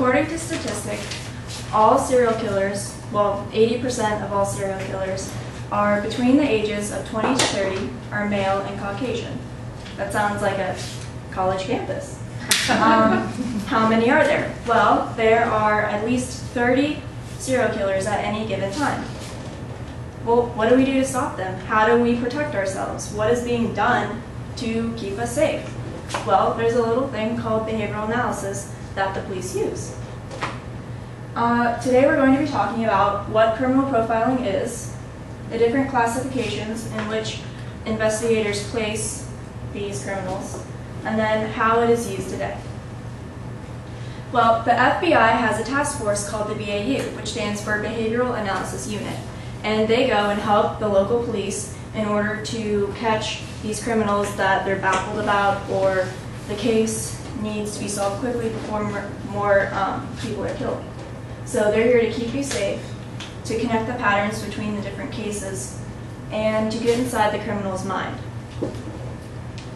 according to statistics, all serial killers, well, 80% of all serial killers are between the ages of 20 to 30, are male and Caucasian. That sounds like a college campus. How many are there? Well, there are at least 30 serial killers at any given time. Well, what do we do to stop them? How do we protect ourselves? What is being done to keep us safe? Well, there's a little thing called behavioral analysis that the police use. Today we're going to be talking about what criminal profiling is, the different classifications in which investigators place these criminals, and then how it is used today. Well, the FBI has a task force called the BAU, which stands for Behavioral Analysis Unit, and they go and help the local police in order to catch these criminals that they're baffled about, or the case needs to be solved quickly before more people are killed. So they're here to keep you safe, to connect the patterns between the different cases, and to get inside the criminal's mind.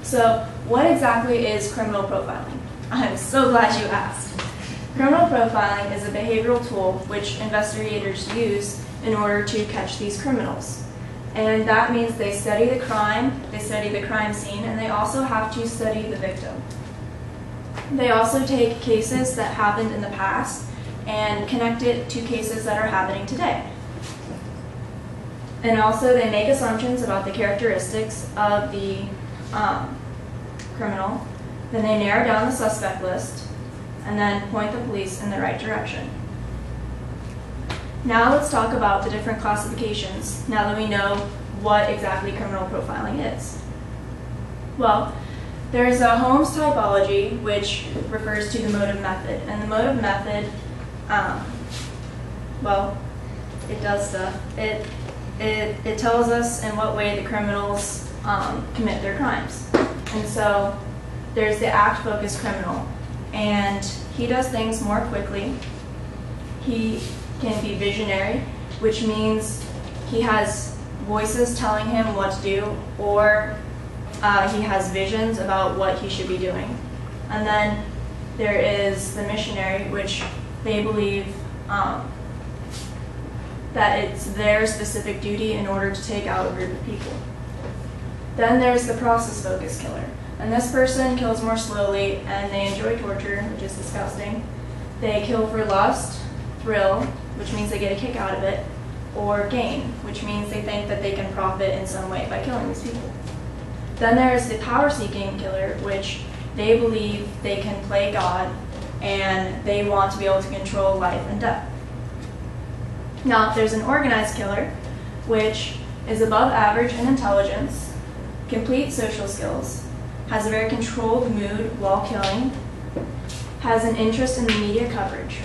So what exactly is criminal profiling? I'm so glad you asked. Criminal profiling is a behavioral tool which investigators use in order to catch these criminals. And that means they study the crime scene, and they also have to study the victim. They also take cases that happened in the past and connect it to cases that are happening today. And also they make assumptions about the characteristics of the criminal. Then they narrow down the suspect list and then point the police in the right direction. Now let's talk about the different classifications now that we know what exactly criminal profiling is. Well, there's a Holmes typology, which refers to the motive method. And the motive method, well, it does stuff. It tells us in what way the criminals commit their crimes. And so there's the act-focused criminal. And he does things more quickly. He can be visionary, which means he has voices telling him what to do, or he has visions about what he should be doing. And then there is the missionary, which they believe that it's their specific duty in order to take out a group of people. Then there's the process-focused killer. And this person kills more slowly, and they enjoy torture, which is disgusting. They kill for lust, thrill, which means they get a kick out of it, or gain, which means they think that they can profit in some way by killing these people. Then there's the power-seeking killer, which they believe they can play God, and they want to be able to control life and death. Now, there's an organized killer, which is above average in intelligence, complete social skills, has a very controlled mood while killing, has an interest in the media coverage.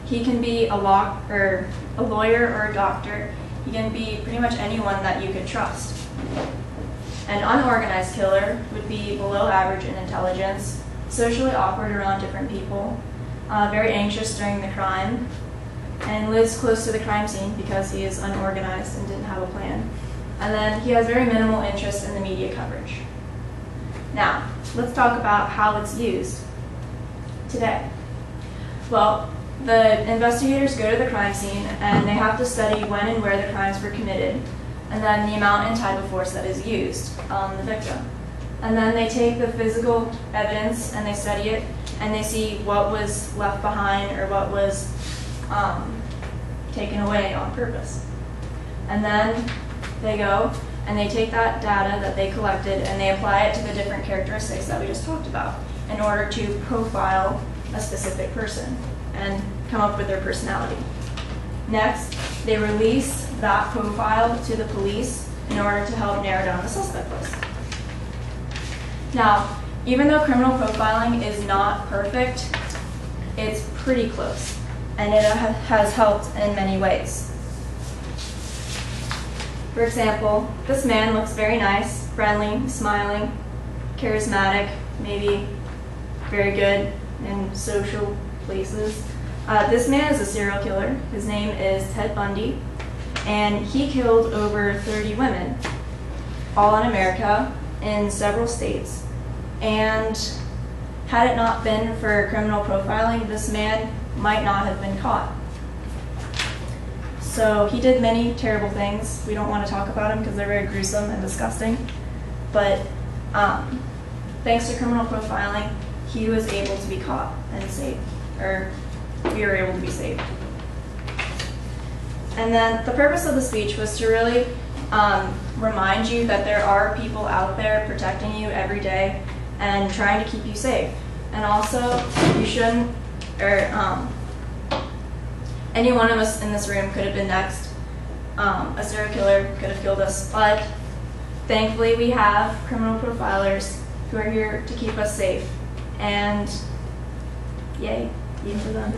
He can be a lawyer or a doctor. He can be pretty much anyone that you could trust. An unorganized killer would be below average in intelligence, socially awkward around different people, very anxious during the crime, and lives close to the crime scene because he is unorganized and didn't have a plan. And then he has very minimal interest in the media coverage. Now, let's talk about how it's used today. Well, the investigators go to the crime scene and they have to study when and where the crimes were committed, and then the amount and type of force that is used on the victim. And then they take the physical evidence and they study it, and they see what was left behind or what was taken away on purpose. And then they go and they take that data that they collected and they apply it to the different characteristics that we just talked about in order to profile a specific person and come up with their personality. Next, they release that profile to the police in order to help narrow down the suspect list. Now, even though criminal profiling is not perfect, it's pretty close, and it has helped in many ways. For example, this man looks very nice, friendly, smiling, charismatic, maybe very good in social places. This man is a serial killer. His name is Ted Bundy, and he killed over 30 women, all in America, in several states. And Had it not been for criminal profiling, this man might not have been caught. So he did many terrible things. We don't want to talk about them because they're very gruesome and disgusting. But thanks to criminal profiling, he was able to be caught and saved, or we were able to be saved. And then the purpose of the speech was to really remind you that there are people out there protecting you every day and trying to keep you safe. And also, you shouldn't, or any one of us in this room could have been next. A serial killer could have killed us, but thankfully we have criminal profilers who are here to keep us safe. And yay for them.